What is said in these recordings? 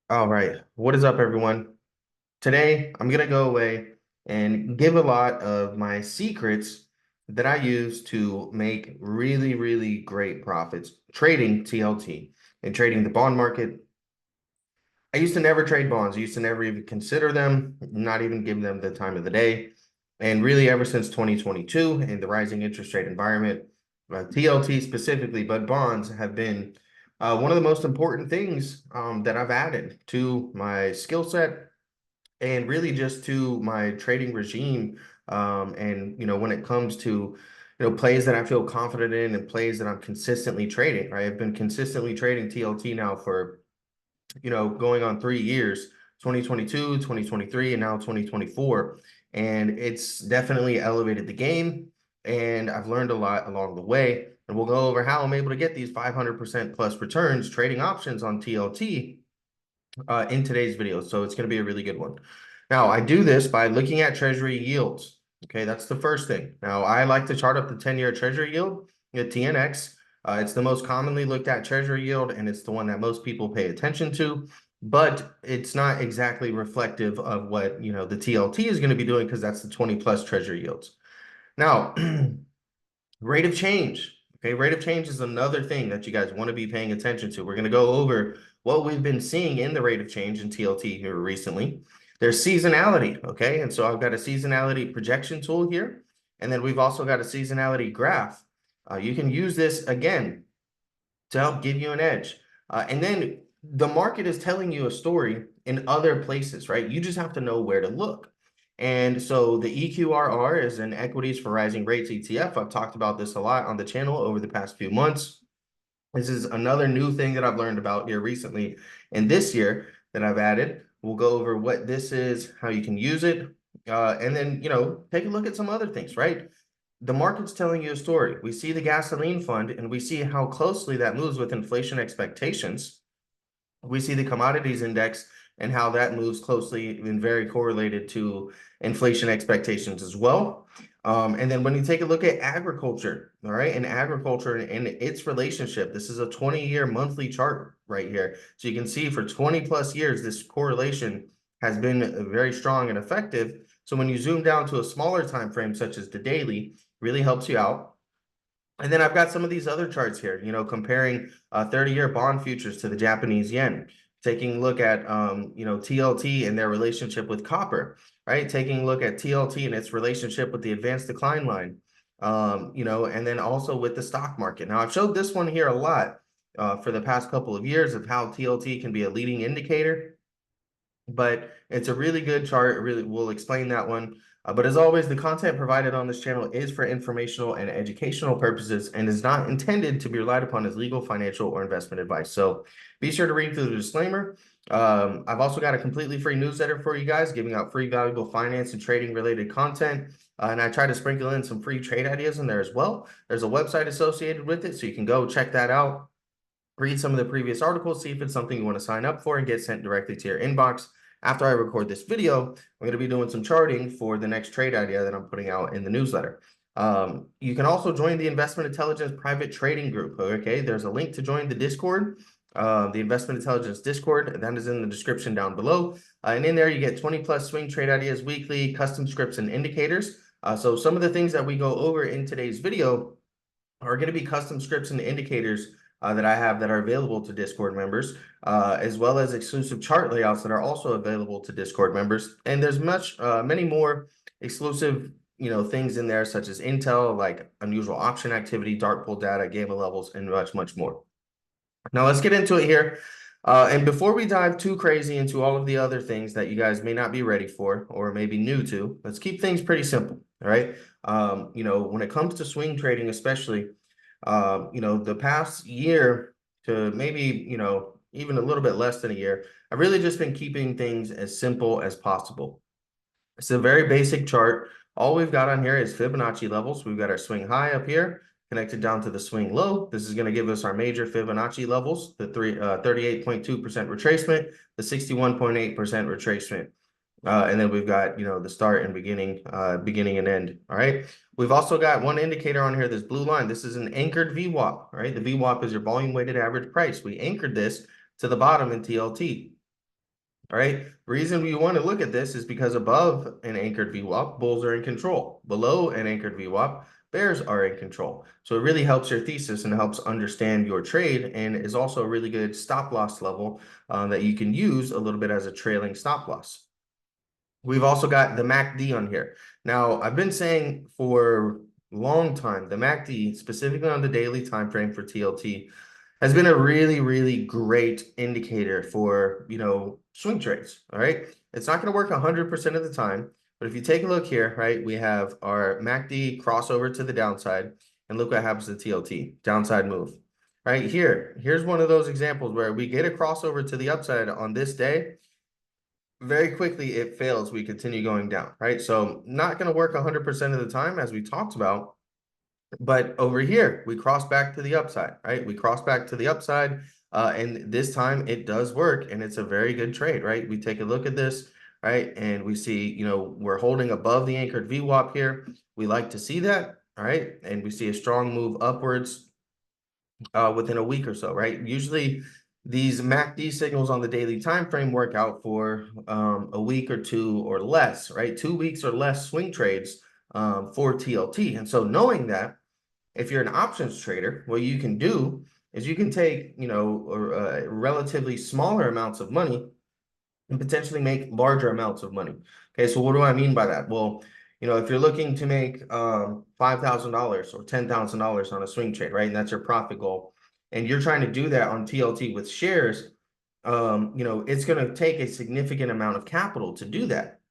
All right. What is up, everyone? Today, I'm going to go away and give a lot of my secrets that I use to make really, really great profits trading TLT and trading the bond market. I used to never trade bonds. I used to never even consider them, not even give them the time of the day. And really, ever since 2022 and the rising interest rate environment, TLT specifically, but bonds have been one of the most important things that I've added to my skill set and really just to my trading regime. And when it comes to plays that I feel confident in and plays that I'm consistently trading, right? I've been consistently trading TLT now for going on 3 years, 2022, 2023, and now 2024. And it's definitely elevated the game. And I've learned a lot along the way. And we'll go over how I'm able to get these 500% plus returns trading options on TLT in today's video. So it's going to be a really good one. Now, I do this by looking at treasury yields. Okay, that's the first thing. Now, I like to chart up the 10-year treasury yield, the TNX. It's the most commonly looked at treasury yield, and it's the one that most people pay attention to. But it's not exactly reflective of what the TLT is going to be doing because that's the 20 plus treasury yields. Now, rate of change. Okay, rate of change is another thing that you guys want to be paying attention to. We're going to go over what we've been seeing in the rate of change in TLT here recently. There's seasonality, okay? And so I've got a seasonality projection tool here, and then we've also got a seasonality graph. You can use this again to help give you an edge. And then the market is telling you a story in other places, right? You just have to know where to look. And so the EQRR is an equities for rising rates ETF. I've talked about this a lot on the channel over the past few months. This is another new thing that I've learned about here recently and this year that I've added. We'll go over what this is, how you can use it, and then, take a look at some other things, right? The market's telling you a story. We see the gasoline fund and we see how closely that moves with inflation expectations. We see the commodities index and how that moves closely and very correlated to inflation expectations as well. And then when you take a look at agriculture, all right, and agriculture and its relationship, this is a 20-year monthly chart right here. So you can see for 20 plus years, this correlation has been very strong and effective. So when you zoom down to a smaller time frame, such as the daily, really helps you out. And then I've got some of these other charts here, comparing 30-year bond futures to the Japanese yen, taking a look at, TLT and their relationship with copper, right? Taking a look at TLT and its relationship with the advanced decline line, and then also with the stock market. Now, I've showed this one here a lot for the past couple of years of how TLT can be a leading indicator, but it's a really good chart. It really will explain that one. But as always, the content provided on this channel is for informational and educational purposes and is not intended to be relied upon as legal, financial, or investment advice. So be sure to read through the disclaimer. I've also got a completely free newsletter for you guys, giving out free valuable finance and trading related content. And I try to sprinkle in some free trade ideas in there as well. There's a website associated with it, so you can go check that out, read some of the previous articles, see if it's something you want to sign up for and get sent directly to your inbox. After I record this video, I'm going to be doing some charting for the next trade idea that I'm putting out in the newsletter. You can also join the Investment Intelligence private trading group. Okay, there's a link to join the Discord, the Investment Intelligence Discord. That is in the description down below. And in there, you get 20 plus swing trade ideas weekly, custom scripts and indicators. So some of the things that we go over in today's video are going to be custom scripts and indicators that I have that are available to Discord members, as well as exclusive chart layouts that are also available to Discord members. And there's many more exclusive, things in there, such as intel, like unusual option activity, dark pool data, gamma levels, and much, much more. Now let's get into it here. And before we dive too crazy into all of the other things that you guys may not be ready for or maybe new to, let's keep things pretty simple. All right. When it comes to swing trading, especially, the past year to maybe, even a little bit less than a year, I've really just been keeping things as simple as possible. It's a very basic chart. All we've got on here is Fibonacci levels. We've got our swing high up here connected down to the swing low. This is going to give us our major Fibonacci levels, the 38.2% retracement, the 61.8% retracement. And then we've got, the start and beginning and end. All right. We've also got one indicator on here, this blue line. This is an anchored VWAP. All right. The VWAP is your volume weighted average price. We anchored this to the bottom in TLT. All right. Reason we want to look at this is because above an anchored VWAP, bulls are in control. Below an anchored VWAP, bears are in control. So it really helps your thesis and helps understand your trade, and is also a really good stop loss level that you can use a little bit as a trailing stop loss. We've also got the MACD on here. Now, I've been saying for a long time, the MACD, specifically on the daily time frame for TLT, has been a really, really great indicator for, swing trades, all right? It's not going to work 100% of the time, but if you take a look here, right, we have our MACD crossover to the downside, and look what happens to TLT, downside move. Right here, here's one of those examples where we get a crossover to the upside on this day. Very quickly it fails, we continue going down, right? So not going to work 100% of the time, as we talked about. But over here, we cross back to the upside, right? We cross back to the upside, and this time it does work, and it's a very good trade, right? We take a look at this, right? And we see, we're holding above the anchored VWAP here. We like to see that, all right? And we see a strong move upwards within a week or so, right? Usually these MACD signals on the daily time frame work out for a week or two or less, right? 2 weeks or less swing trades for TLT. And so knowing that, if you're an options trader, what you can do is you can take, relatively smaller amounts of money and potentially make larger amounts of money. Okay, so what do I mean by that? Well, if you're looking to make $5,000 or $10,000 on a swing trade, right, and that's your profit goal, and you're trying to do that on TLT with shares, it's going to take a significant amount of capital to do that,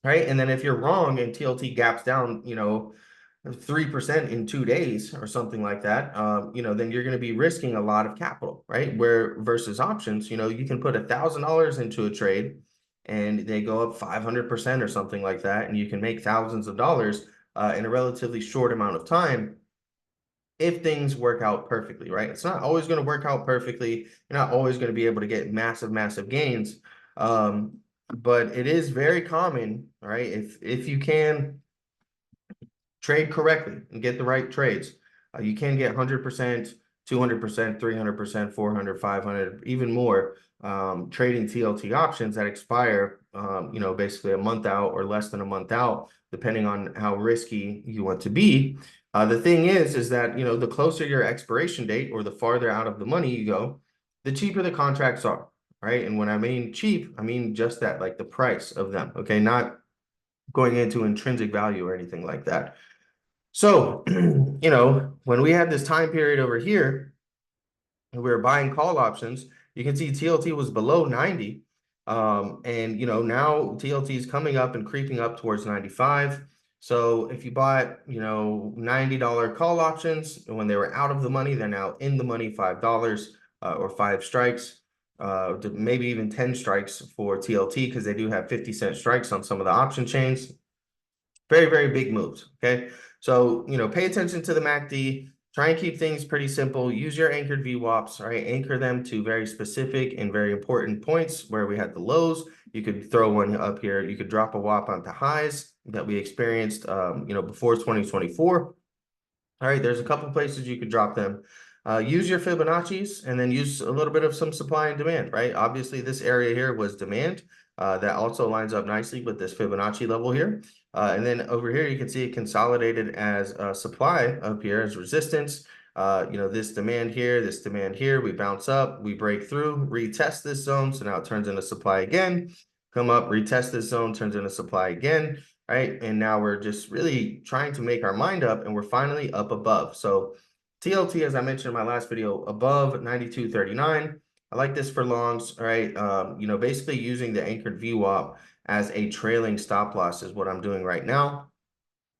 right? And then if you're wrong and TLT gaps down, 3% in 2 days or something like that, then you're going to be risking a lot of capital, right? Where versus options, you can put $1,000 into a trade and they go up 500% or something like that, and you can make thousands of dollars in a relatively short amount of time if things work out perfectly, right? It's not always going to work out perfectly. You're not always going to be able to get massive, massive gains. But it is very common, right? If you can trade correctly and get the right trades, you can get 100%, 200%, 300%, 400, 500, even more trading TLT options that expire, basically a month out or less than a month out, depending on how risky you want to be. The thing is that, the closer your expiration date or the farther out of the money you go, the cheaper the contracts are, right? And when I mean cheap, I mean just that, like the price of them, okay? Not going into intrinsic value or anything like that. So, when we had this time period over here, and we were buying call options, you can see TLT was below 90. And, now TLT is coming up and creeping up towards 95. So if you bought, $90 call options, and when they were out of the money, they're now in the money, $5 or 5 strikes, maybe even 10 strikes for TLT, because they do have 50-cent strikes on some of the option chains. Very, very big moves, okay? So, pay attention to the MACD. Try and keep things pretty simple. Use your anchored VWAPs, right? Anchor them to very specific and very important points where we had the lows. You could throw one up here. You could drop a WAP onto highs that we experienced, before 2024. All right, there's a couple places you could drop them. Use your Fibonacci's and then use a little bit of some supply and demand, right? Obviously, this area here was demand. That also lines up nicely with this Fibonacci level here. And then over here, you can see it consolidated as supply up here as resistance. This demand here, we bounce up, we break through, retest this zone. So now it turns into supply again, come up, retest this zone, turns into supply again, right? And now we're just really trying to make our mind up, and we're finally up above. So TLT, as I mentioned in my last video, above 92.39. I like this for longs, all right? Basically using the anchored VWAP as a trailing stop loss is what I'm doing right now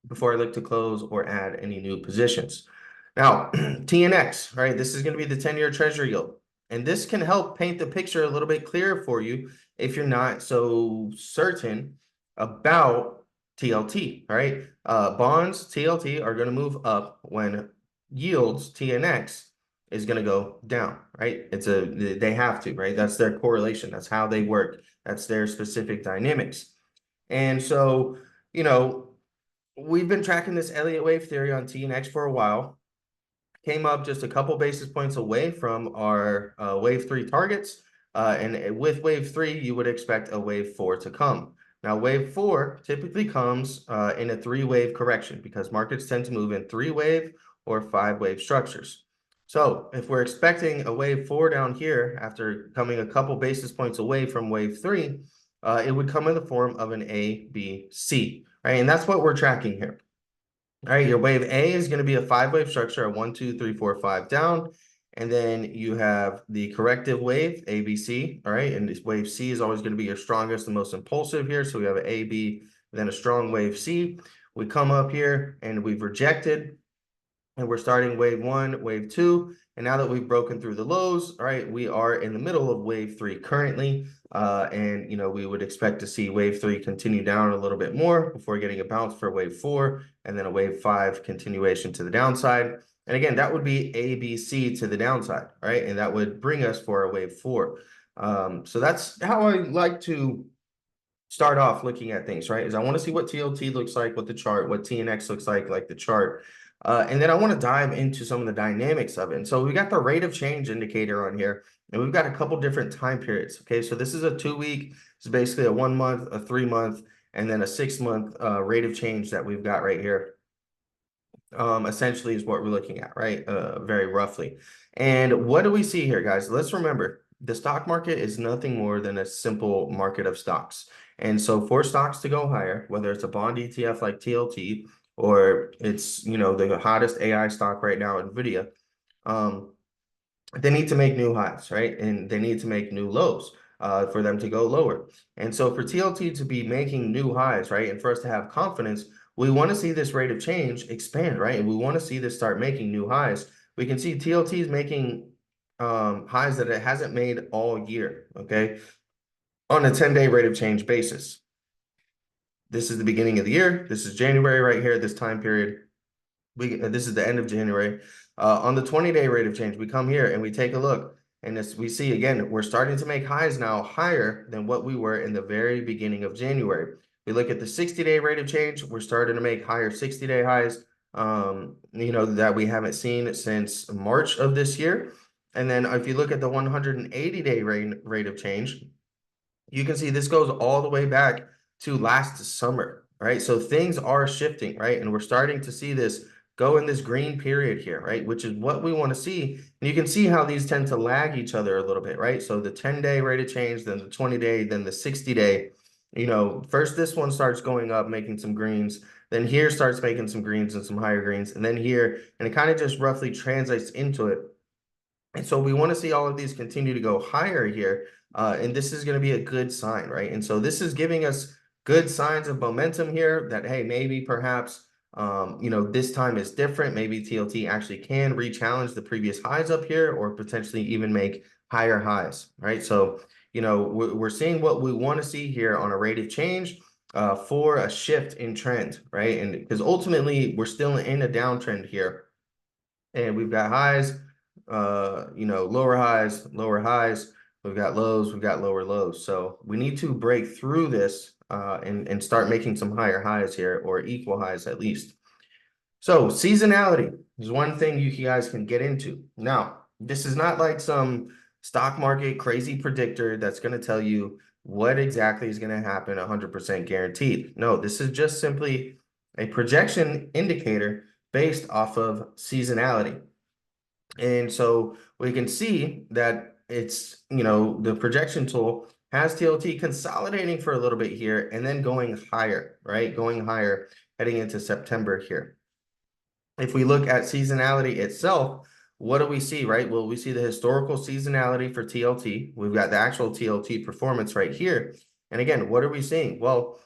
before I look to close or add any new positions. Now, TNX, right? This is going to be the 10-year treasury yield. And this can help paint the picture a little bit clearer for you if you're not so certain about TLT, right? Bonds, TLT, are going to move up when yields, TNX, is going to go down, right? They have to, right? That's their correlation. That's how they work. That's their specific dynamics. And so, we've been tracking this Elliott wave theory on TNX for a while. came up just a couple basis points away from our wave 3 targets. And with wave 3, you would expect a wave 4 to come. Now, wave 4 typically comes in a 3-wave correction because markets tend to move in 3-wave or 5-wave structures. So if we're expecting a wave 4 down here after coming a couple basis points away from wave 3, it would come in the form of an A, B, C, right? And that's what we're tracking here. All right, your wave A is going to be a 5-wave structure, a 1, 2, 3, 4, 5 down. And then you have the corrective wave, A, B, C. All right, and this wave C is always going to be your strongest and most impulsive here. So we have an A, B, then a strong wave C. We come up here and we've rejected, and we're starting wave 1, wave 2. And now that we've broken through the lows, all right, we are in the middle of wave 3 currently. And, we would expect to see wave 3 continue down a little bit more before getting a bounce for wave 4, and then a wave 5 continuation to the downside. And again, that would be A, B, C to the downside, right? And that would bring us for a wave 4. So that's how I like to start off looking at things, right? Is I want to see what TLT looks like, what the chart, what TNX looks like the chart. And then I want to dive into some of the dynamics of it. And so we got the rate of change indicator on here, and we've got a couple different time periods. Okay, so this is a 2-week, it's basically a 1 month, a 3 month, and then a 6 month rate of change that we've got right here. Essentially is what we're looking at, right? Very roughly. And what do we see here, guys? Let's remember, the stock market is nothing more than a simple market of stocks. And so for stocks to go higher, whether it's a bond ETF like TLT, or it's, the hottest AI stock right now, NVIDIA, they need to make new highs, right? And they need to make new lows for them to go lower. And so for TLT to be making new highs, right, and for us to have confidence, we want to see this rate of change expand, right? And we want to see this start making new highs. We can see TLT is making highs that it hasn't made all year, okay, on a 10-day rate of change basis. This is the beginning of the year. This is January right here, this time period. This is the end of January. On the 20-day rate of change, we come here and we take a look, and we see again, we're starting to make highs now higher than what we were in the very beginning of January. We look at the 60-day rate of change, we're starting to make higher 60-day highs, that we haven't seen since March of this year. And then if you look at the 180-day rate of change, you can see this goes all the way back to last summer, right? So things are shifting, right? And we're starting to see this go in this green period here, right? Which is what we want to see. And you can see how these tend to lag each other a little bit, right? So the 10-day rate of change, then the 20-day, then the 60-day, first this one starts going up, making some greens, then here starts making some greens and some higher greens, and then here, and it kind of just roughly translates into it. And so we want to see all of these continue to go higher here. And this is going to be a good sign, right? And so this is giving us good signs of momentum here that, hey, maybe perhaps, this time is different. Maybe TLT actually can re-challenge the previous highs up here or potentially even make higher highs, right? So, we're seeing what we want to see here on a rate of change for a shift in trend, right? And because ultimately we're still in a downtrend here, and we've got highs, lower highs, lower highs. We've got lows, we've got lower lows. So we need to break through this and start making some higher highs here, or equal highs at least. So seasonality is one thing you guys can get into. Now, this is not like some stock market crazy predictor that's going to tell you what exactly is going to happen 100% guaranteed. No, this is just simply a projection indicator based off of seasonality. And so we can see that it's, the projection tool has TLT consolidating for a little bit here and then going higher, right? Going higher heading into September here. If we look at seasonality itself, what do we see, right? Well, we see the historical seasonality for TLT. We've got the actual TLT performance right here. And again, what are we seeing? Well,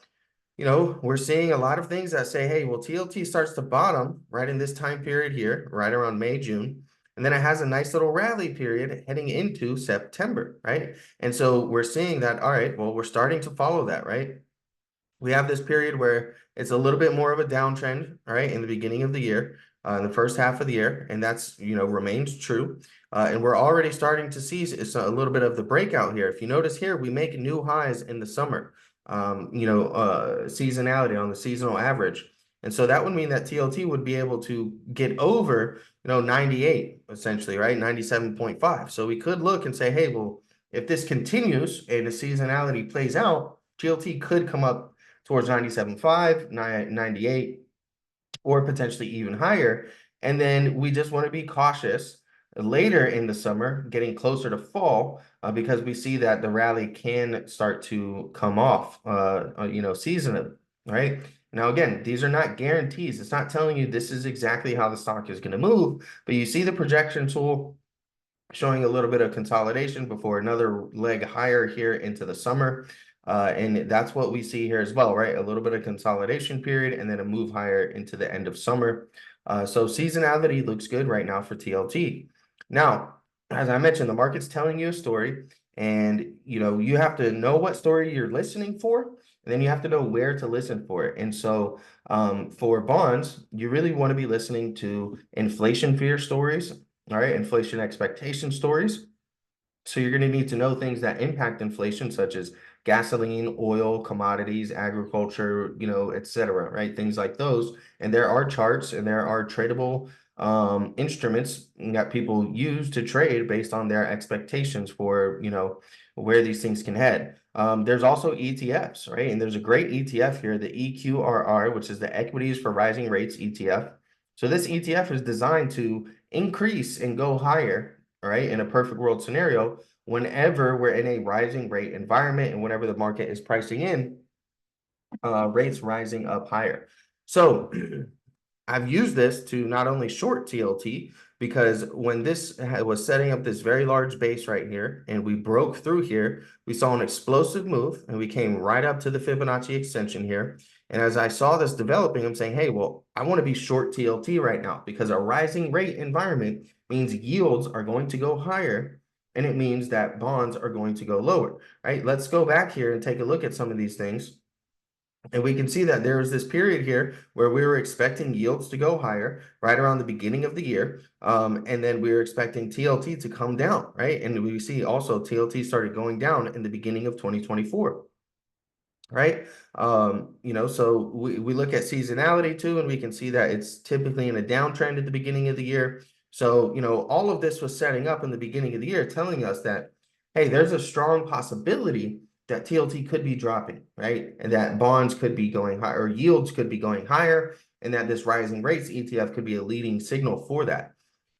we're seeing a lot of things that say, hey, well, TLT starts to bottom right in this time period here, right around May, June. And then it has a nice little rally period heading into September, right? And so we're seeing that, all right, well, we're starting to follow that, right? We have this period where it's a little bit more of a downtrend, all right, in the beginning of the year, in the first half of the year, and that's, remains true. And we're already starting to see a little bit of the breakout here. If you notice here, we make new highs in the summer, seasonality on the seasonal average. And so that would mean that TLT would be able to get over, 98 essentially, right? 97.5. So we could look and say, hey, well, if this continues and the seasonality plays out, TLT could come up towards 97.5, 98, or potentially even higher. And then we just want to be cautious later in the summer, getting closer to fall, because we see that the rally can start to come off, seasonally, right? Now, again, these are not guarantees. It's not telling you this is exactly how the stock is going to move, but you see the projection tool showing a little bit of consolidation before another leg higher here into the summer. And that's what we see here as well, right? A little bit of consolidation period and then a move higher into the end of summer. So seasonality looks good right now for TLT. Now, as I mentioned, the market's telling you a story, and you have to know what story you're listening for, and then you have to know where to listen for it. And so for bonds, you really want to be listening to inflation fear stories, all right, inflation expectation stories. So you're going to need to know things that impact inflation, such as gasoline, oil, commodities, agriculture, et cetera, right? Things like those. And there are charts and there are tradable instruments that people use to trade based on their expectations for, where these things can head. There's also ETFs, right? And there's a great ETF here, the EQRR, which is the Equities for Rising Rates ETF. So this ETF is designed to increase and go higher, right, in a perfect world scenario, whenever we're in a rising rate environment and whenever the market is pricing in rates rising up higher. So I've used this to not only short TLT, because when this was setting up this very large base right here and we broke through here, we saw an explosive move and we came right up to the Fibonacci extension here. And as I saw this developing, I'm saying, hey, well, I want to be short TLT right now, because a rising rate environment means yields are going to go higher, and it means that bonds are going to go lower, right? Let's go back here and take a look at some of these things. And we can see that there was this period here where we were expecting yields to go higher right around the beginning of the year. And then we were expecting TLT to come down, right? And we see also TLT started going down in the beginning of 2024. Right. So we look at seasonality too, and we can see that it's typically in a downtrend at the beginning of the year. So, all of this was setting up in the beginning of the year, telling us that, hey, there's a strong possibility that TLT could be dropping, right? And that bonds could be going higher, or yields could be going higher, and that this rising rates ETF could be a leading signal for that.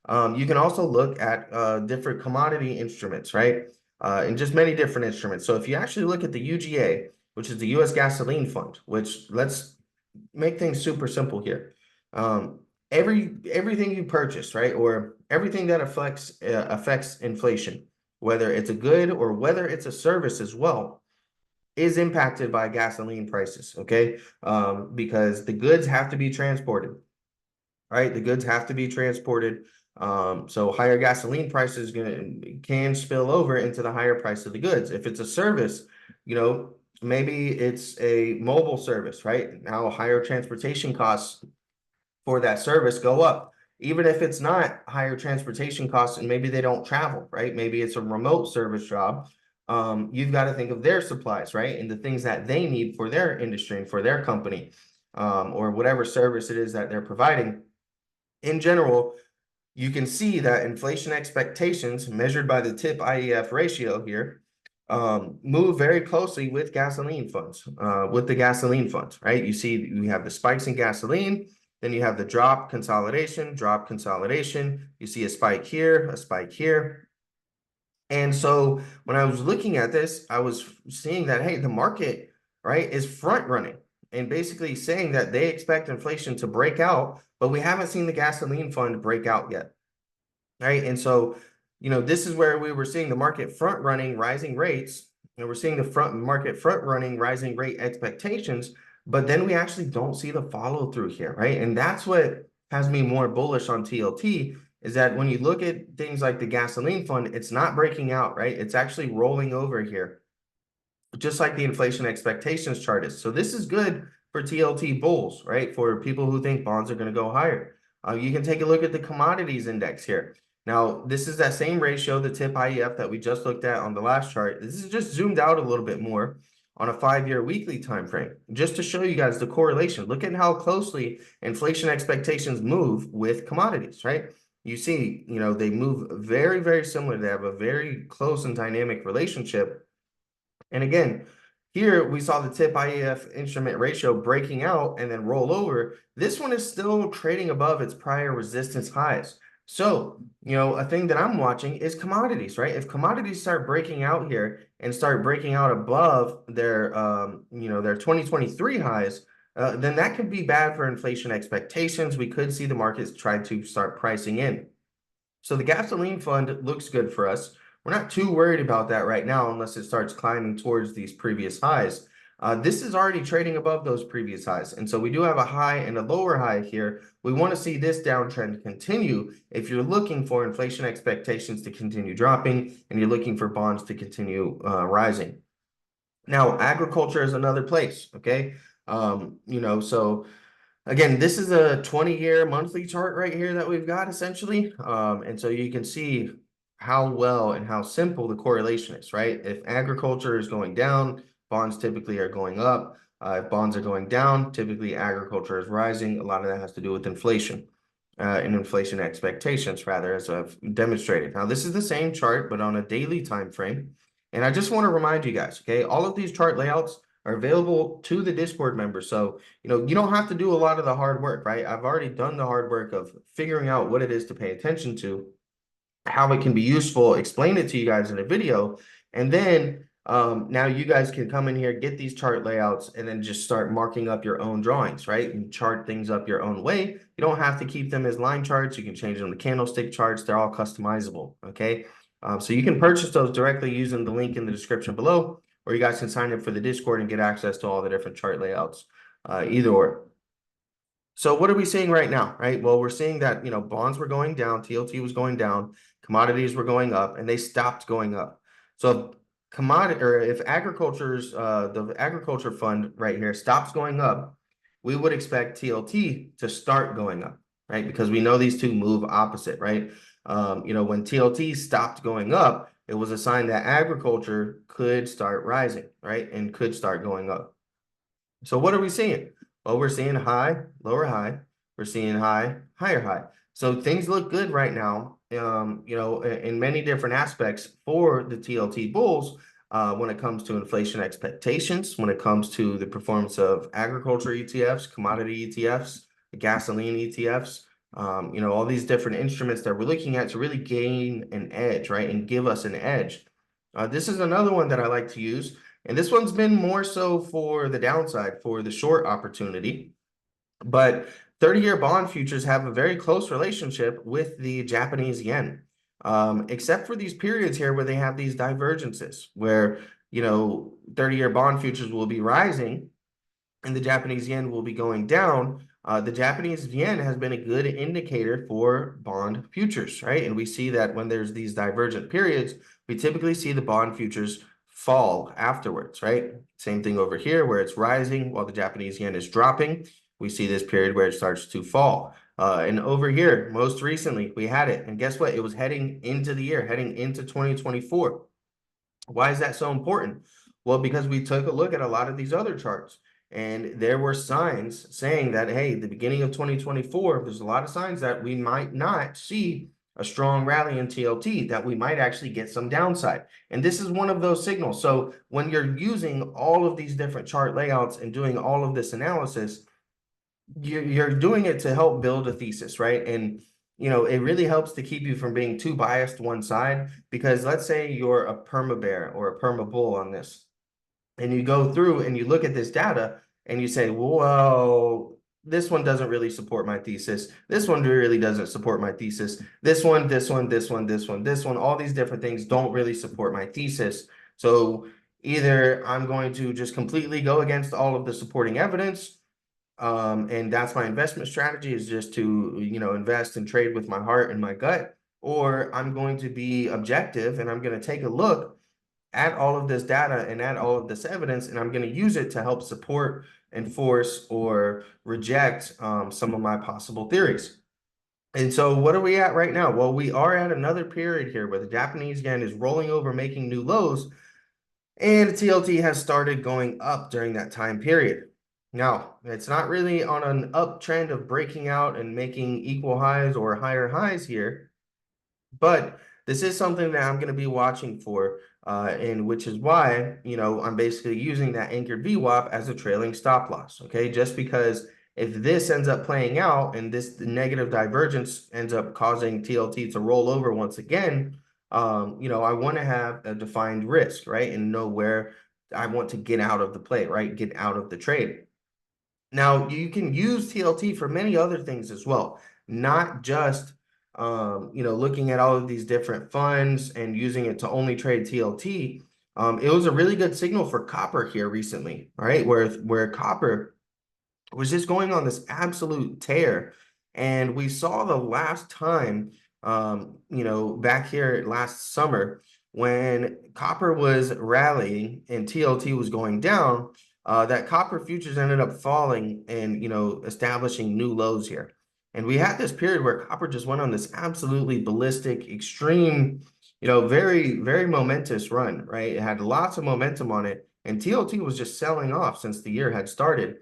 You can also look at different commodity instruments, right? And just many different instruments. So if you actually look at the UGA, which is the U.S. Gasoline Fund, which, let's make things super simple here. Everything you purchase, right, or everything that affects inflation, whether it's a good or whether it's a service as well, is impacted by gasoline prices. Okay, because the goods have to be transported, right? The goods have to be transported. So higher gasoline prices can spill over into the higher price of the goods. If it's a service, maybe it's a mobile service, right? Now higher transportation costs for that service go up. Even if it's not higher transportation costs and maybe they don't travel, right? Maybe it's a remote service job. You've got to think of their supplies, right? And the things that they need for their industry and for their company, or whatever service it is that they're providing. In general, you can see that inflation expectations measured by the TIP IEF ratio here move very closely with gasoline funds, with the gasoline funds, right? You see, you have the spikes in gasoline, then you have the drop consolidation. You see a spike here, a spike here. And so when I was looking at this, I was seeing that, hey, the market, right, is front running and basically saying that they expect inflation to break out, but we haven't seen the gasoline fund break out yet, right? And so, this is where we were seeing the market front running rising rates, and we're seeing the market front running rising rate expectations, but then we actually don't see the follow through here, right? And that's what has me more bullish on TLT, is that when you look at things like the gasoline fund, it's not breaking out, right? It's actually rolling over here, just like the inflation expectations chart is. So this is good for TLT bulls, right? For people who think bonds are going to go higher. You can take a look at the commodities index here. Now, this is that same ratio, the TIP IEF that we just looked at on the last chart. This is just zoomed out a little bit more on a 5-year weekly time frame, just to show you guys the correlation. Look at how closely inflation expectations move with commodities, right? You see, they move very, very similar. They have a very close and dynamic relationship. And again, here we saw the tip IEF instrument ratio breaking out and then roll over. This one is still trading above its prior resistance highs. So, a thing that I'm watching is commodities, right? If commodities start breaking out here and start breaking out above their 2023 highs, then that could be bad for inflation expectations. We could see the markets try to start pricing in. So the gasoline fund looks good for us. We're not too worried about that right now unless it starts climbing towards these previous highs. This is already trading above those previous highs. And so we do have a high and a lower high here. We want to see this downtrend continue if you're looking for inflation expectations to continue dropping and you're looking for bonds to continue rising. Now, agriculture is another place, okay? So again, this is a 20-year monthly chart right here that we've got essentially. And so you can see how well and how simple the correlation is, right? If agriculture is going down, bonds typically are going up. If bonds are going down, typically agriculture is rising. A lot of that has to do with inflation and inflation expectations, rather, as I've demonstrated. Now, this is the same chart, but on a daily time frame. And I just want to remind you guys, okay, all of these chart layouts are available to the Discord members. So, you don't have to do a lot of the hard work, right? I've already done the hard work of figuring out what it is to pay attention to, how it can be useful, explain it to you guys in a video. And then now you guys can come in here, get these chart layouts, and then just start marking up your own drawings, right? And chart things up your own way. You don't have to keep them as line charts. You can change them to candlestick charts. They're all customizable, okay? So you can purchase those directly using the link in the description below, or you guys can sign up for the Discord and get access to all the different chart layouts, either or. So what are we seeing right now, right? Well, we're seeing that, bonds were going down, TLT was going down, commodities were going up, and they stopped going up. So if agriculture's the agriculture fund right here stops going up, we would expect TLT to start going up, right? Because we know these two move opposite, right? When TLT stopped going up, it was a sign that agriculture could start rising, right? And could start going up. So what are we seeing? Well, we're seeing high, lower high. We're seeing high, higher high. So things look good right now, in many different aspects for the TLT bulls when it comes to inflation expectations, when it comes to the performance of agriculture ETFs, commodity ETFs, gasoline ETFs, all these different instruments that we're looking at to really gain an edge, right, and give us an edge. This is another one that I like to use. And this one's been more so for the downside, for the short opportunity. But 30-year bond futures have a very close relationship with the Japanese yen, except for these periods here where they have these divergences, where 30-year bond futures will be rising and the Japanese yen will be going down. The Japanese yen has been a good indicator for bond futures, right? And we see that when there's these divergent periods, we typically see the bond futures fall afterwards, right? Same thing over here where it's rising while the Japanese yen is dropping. We see this period where it starts to fall. And over here, most recently, we had it. And guess what? It was heading into the year, heading into 2024. Why is that so important? Well, because we took a look at a lot of these other charts. And there were signs saying that, hey, the beginning of 2024, there's a lot of signs that we might not see a strong rally in TLT, that we might actually get some downside. And this is one of those signals. So when you're using all of these different chart layouts and doing all of this analysis, you're doing it to help build a thesis, right? And it really helps to keep you from being too biased one side, because let's say you're a perma bear or a perma bull on this, and you go through and you look at this data and you say, well, this one doesn't really support my thesis. This one really doesn't support my thesis. This one, all these different things don't really support my thesis. So either I'm going to just completely go against all of the supporting evidence, and that's my investment strategy, is just to, invest and trade with my heart and my gut, or I'm going to be objective and I'm going to take a look at all of this data and at all of this evidence, and I'm going to use it to help support, enforce, or reject some of my possible theories. And so what are we at right now? Well, we are at another period here where the Japanese yen is rolling over, making new lows. And TLT has started going up during that time period. Now, it's not really on an uptrend of breaking out and making equal highs or higher highs here, but this is something that I'm going to be watching for, and which is why, I'm basically using that anchored VWAP as a trailing stop loss. Okay, just because if this ends up playing out and this negative divergence ends up causing TLT to roll over once again, I want to have a defined risk, right, and know where I want to get out of the play, right, get out of the trade. Now, you can use TLT for many other things as well, not just looking at all of these different funds and using it to only trade TLT. It was a really good signal for copper here recently, right? Where copper was just going on this absolute tear. And we saw the last time, back here last summer when copper was rallying and TLT was going down, that copper futures ended up falling and, establishing new lows here. And we had this period where copper just went on this absolutely ballistic, extreme, very, very momentous run, right? It had lots of momentum on it. And TLT was just selling off since the year had started.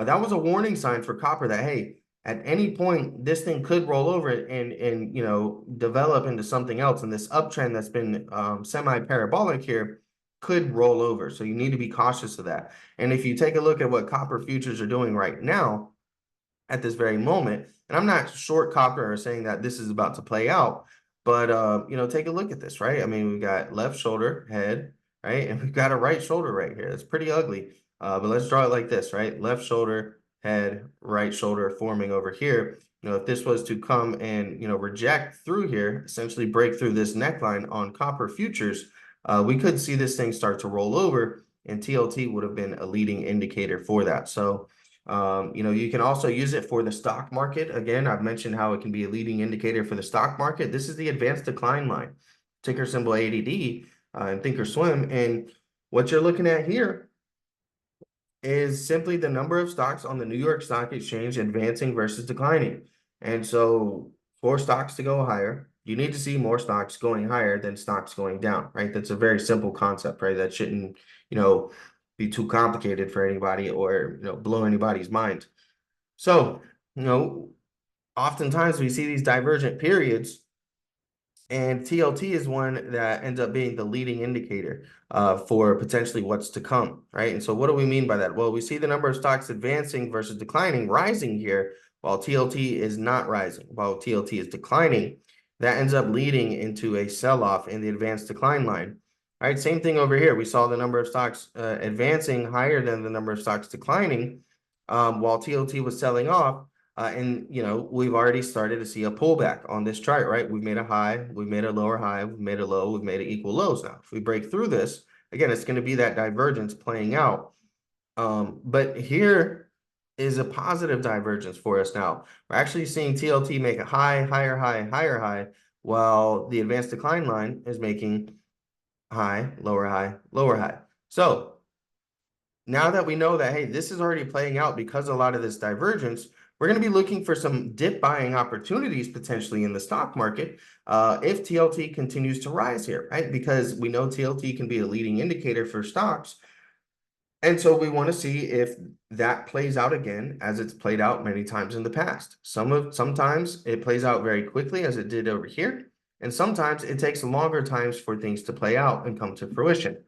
That was a warning sign for copper that, hey, at any point this thing could roll over and develop into something else, and this uptrend that's been semi-parabolic here could roll over. So you need to be cautious of that. And if you take a look at what copper futures are doing right now at this very moment, and I'm not short copper or saying that this is about to play out, but take a look at this, right? I mean, we've got left shoulder, head, right? And we've got a right shoulder right here. It's pretty ugly. But let's draw it like this, right? Left shoulder, head, right shoulder forming over here. If this was to come and, reject through here, essentially break through this neckline on copper futures, we could see this thing start to roll over, and TLT would have been a leading indicator for that. So, you can also use it for the stock market. Again, I've mentioned how it can be a leading indicator for the stock market. This is the advanced decline line, ticker symbol ADD, and Thinkorswim. And what you're looking at here is simply the number of stocks on the New York Stock Exchange advancing versus declining. And so for stocks to go higher, you need to see more stocks going higher than stocks going down, right? That's a very simple concept, right? That shouldn't, be too complicated for anybody or, blow anybody's mind. So, oftentimes we see these divergent periods, and TLT is one that ends up being the leading indicator for potentially what's to come, right? And so what do we mean by that? Well, we see the number of stocks advancing versus declining rising here, while TLT is not rising, while TLT is declining. That ends up leading into a sell-off in the advanced decline line. All right, same thing over here. We saw the number of stocks advancing higher than the number of stocks declining, while TLT was selling off. And we've already started to see a pullback on this chart, right? We've made a high, we've made a lower high, we've made a low, we've made equal lows now. If we break through this, again, it's going to be that divergence playing out. But here is a positive divergence for us now. We're actually seeing TLT make a high, higher high, higher high, while the advanced decline line is making high, lower high, lower high. So now that we know that, hey, this is already playing out because a lot of this divergence, we're going to be looking for some dip buying opportunities potentially in the stock market if TLT continues to rise here, right? Because we know TLT can be a leading indicator for stocks. And so we want to see if that plays out again as it's played out many times in the past. Sometimes it plays out very quickly as it did over here. And sometimes it takes longer times for things to play out and come to fruition.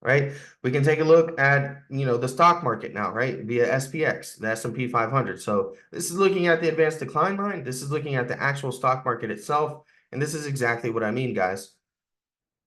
Right? We can take a look at, the stock market now, right? Via SPX, the S&P 500. So this is looking at the advanced decline line. This is looking at the actual stock market itself. And this is exactly what I mean, guys.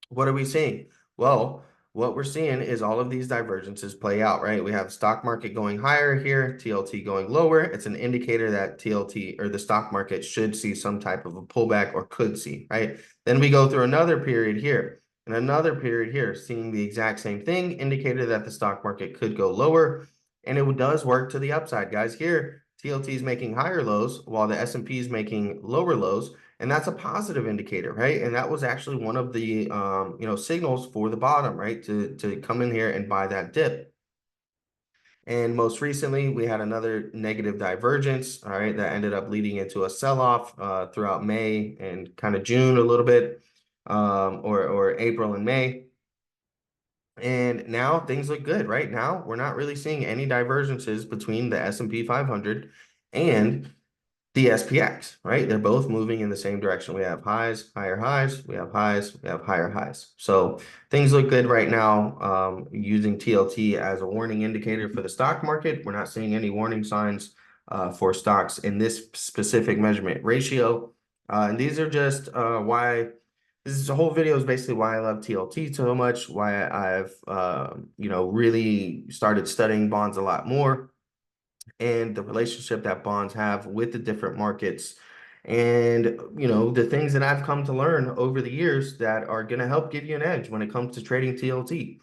What are we seeing? Well, what we're seeing is all of these divergences play out, right? We have stock market going higher here, TLT going lower. It's an indicator that TLT or the stock market should see some type of a pullback or could see, right? Then we go through another period here and another period here, seeing the exact same thing, indicator that the stock market could go lower. And it does work to the upside, guys. Here, TLT is making higher lows while the S&P is making lower lows. And that's a positive indicator, right? And that was actually one of the signals for the bottom, right? To come in here and buy that dip. And most recently, we had another negative divergence, all right, that ended up leading into a sell-off throughout May and kind of June a little bit, or April and May. And now things look good. Right now, we're not really seeing any divergences between the S&P 500 and the SPX, right? They're both moving in the same direction. We have highs, higher highs, we have highs, we have higher highs. So things look good right now. Using TLT as a warning indicator for the stock market, we're not seeing any warning signs for stocks in this specific measurement ratio. And these are just why this is a whole video is basically why I love TLT so much, why I've really started studying bonds a lot more, and the relationship that bonds have with the different markets, and the things that I've come to learn over the years that are going to help give you an edge when it comes to trading TLT.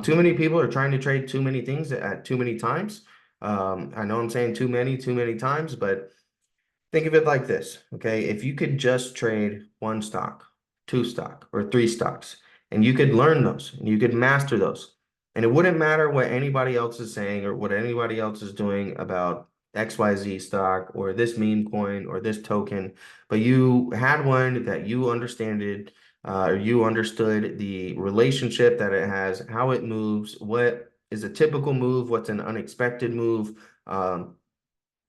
Too many people are trying to trade too many things at too many times. I know I'm saying too many times, but think of it like this, okay? If you could just trade one stock, two stock, or three stocks, and you could learn those and you could master those, and it wouldn't matter what anybody else is saying or what anybody else is doing about XYZ stock or this meme coin or this token, but you had one that you understood, or you understood the relationship that it has, how it moves, what is a typical move, what's an unexpected move.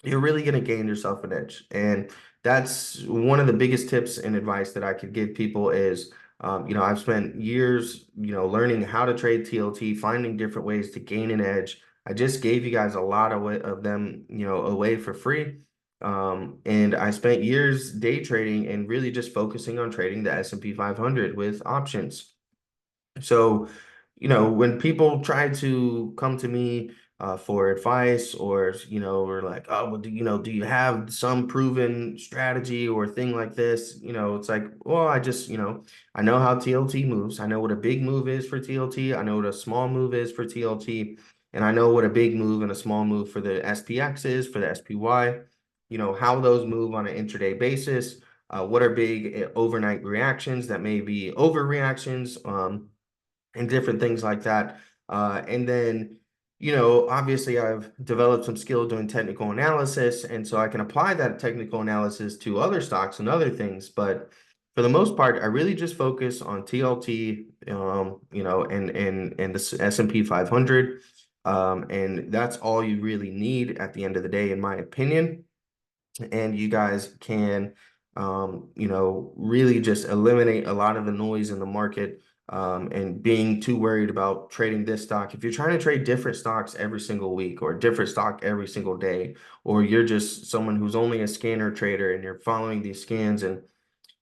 You're really going to gain yourself an edge. And that's one of the biggest tips and advice that I could give people is, I've spent years, learning how to trade TLT, finding different ways to gain an edge. I just gave you guys a lot of them, away for free. And I spent years day trading and really just focusing on trading the S&P 500 with options. So, when people try to come to me for advice, or like, oh, well, do you have some proven strategy or thing like this? It's like, well, I know how TLT moves. I know what a big move is for TLT. I know what a small move is for TLT. And I know what a big move and a small move for the SPX is, for the SPY, how those move on an intraday basis. What are big overnight reactions that may be overreactions. And different things like that. And then, obviously I've developed some skill doing technical analysis, and so I can apply that technical analysis to other stocks and other things. But for the most part, I really just focus on TLT, and the S&P 500. And that's all you really need at the end of the day, in my opinion. And you guys can, really just eliminate a lot of the noise in the market, and being too worried about trading this stock. If you're trying to trade different stocks every single week or a different stock every single day, or you're just someone who's only a scanner trader and you're following these scans, and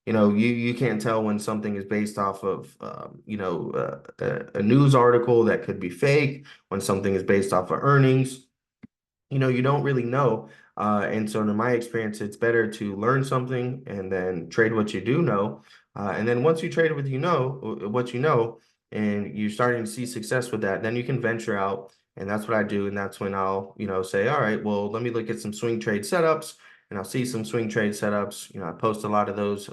you can't tell when something is based off of a news article that could be fake, when something is based off of earnings, you don't really know. And so in my experience, it's better to learn something and then trade what you do know. And then once you trade what you know, and you're starting to see success with that, then you can venture out. And that's what I do. And that's when I'll, say, all right, well, let me look at some swing trade setups, and I'll see some swing trade setups. I post a lot of those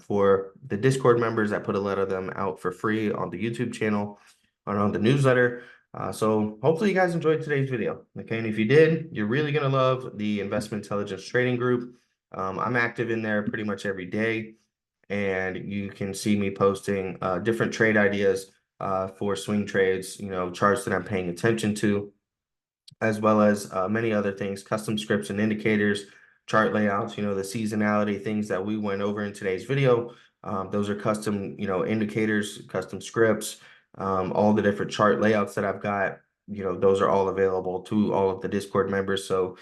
for the Discord members. I put a lot of them out for free on the YouTube channel and on the newsletter. So hopefully you guys enjoyed today's video. Okay, and if you did, you're really gonna love the Investment Intelligence Trading Group. I'm active in there pretty much every day, and you can see me posting different trade ideas for swing trades, charts that I'm paying attention to, as well as many other things, custom scripts and indicators, chart layouts, the seasonality things that we went over in today's video. Those are custom, indicators, custom scripts, all the different chart layouts that I've got, those are all available to all of the Discord members. So,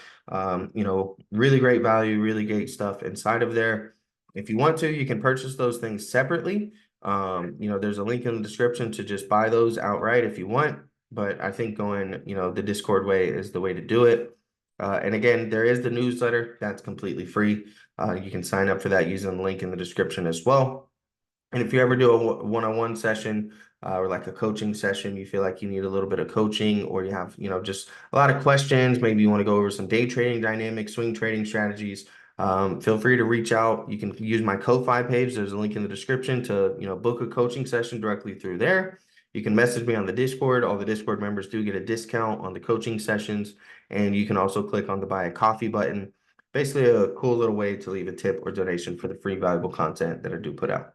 really great value, really great stuff inside of there. If you want to, you can purchase those things separately. There's a link in the description to just buy those outright if you want. But I think going, the Discord way is the way to do it. And again, there is the newsletter that's completely free. You can sign up for that using the link in the description as well. And if you ever do a one-on-one session, or like a coaching session, you feel like you need a little bit of coaching, or you have, just a lot of questions, maybe you want to go over some day trading dynamics, swing trading strategies, feel free to reach out. You can use my Ko-Fi page. There's a link in the description to, book a coaching session directly through there. You can message me on the Discord. All the Discord members do get a discount on the coaching sessions. And you can also click on the buy a coffee button. Basically a cool little way to leave a tip or donation for the free valuable content that I do put out.